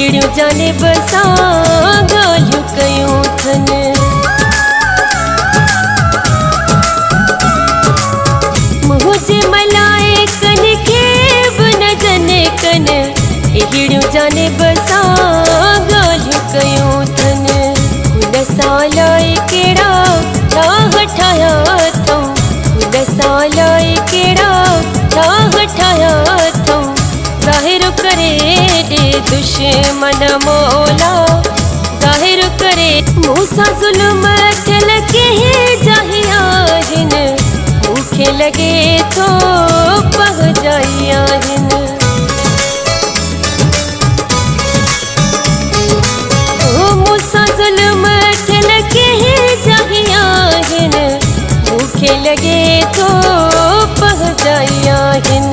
एहिड़ियूं जाने बसां ॻाल्हियूं कयूं अथनि। मुंहिंजे मलाइकनि खे बि न जने कनि एहिड़ियूं जाने बसां ॻाल्हियूं कयूं अथनि। हुन सां लाइ कहिड़ा राह ठाहिया अथऊं, हुन सां लाइ कहिड़ा राह ठाहिया अथऊं। ज़ाहिर करे ॾे दुश्मन मौला, ज़ाहिर करे मूंसां ज़ुल्म थियल कंहिं जाही आहिनि, मूंखे लॻे थो पहुजाई आहिनि। मूंसां ज़ुल्म थियल कंहिं जाही आहिनि, मूंखे लॻे थो पहुजाई आहिनि।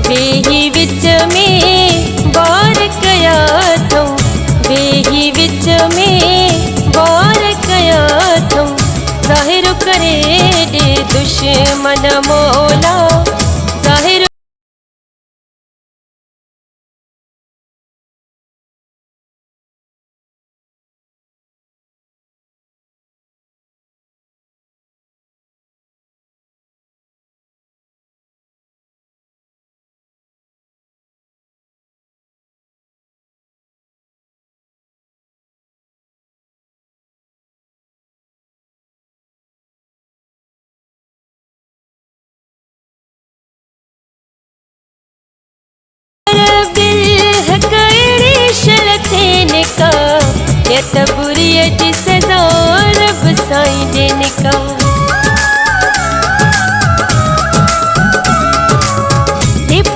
वेही विच में वार कया अथऊं, वेही विच में वार कया अथऊं। ज़ाहिर करे ॾे दुश्मन मौला, ज़ाहिर बुरीअ जी सज़ा रब साईं ॾियनि का।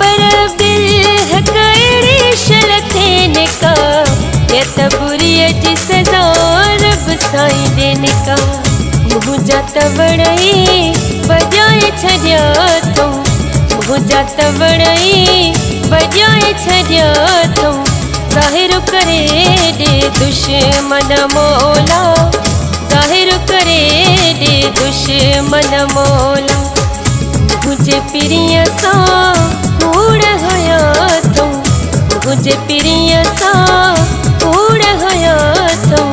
पर बिलहक अहिड़ी शल थियनि का, बुरीअ जी सज़ा रब साईं ॾियनि का। मुंहिंजा त वणई बजाए छॾिया अथऊं, मुंहिंजा त वणई बजाए छॾिया अथऊं। ज़ाहिर करे ॾे दुश्मन मौला, ज़ाहिर करे ॾे दुश्मन मौला। मुंहिंजे पिरीअ सां कूड़ हया अथऊं, मुंहिंजे पिरीअ सां कूड़ हया अथऊं।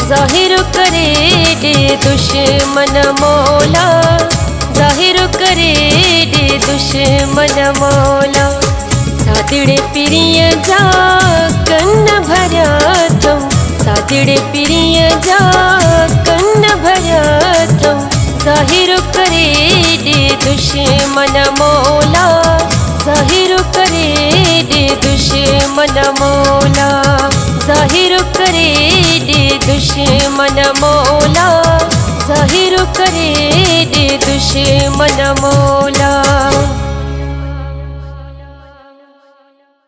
ज़ाहिर करे ॾे दुश्मन मौला, ज़ाहिर करे ॾे दुश्मन मौला। सादिड़े पिरीअ जा कन भरिया अथऊं, सादिड़े पिरीअ जा कन भरिया अथऊं। ज़ाहिर करे ॾे दुश्मन मौला, ज़ाहिर करे ॾे दुश्मन मौला, ज़ाहिर करे ॾे दुश्मन मौला, ज़ाहिर करे ॾे दुश्मन मौला।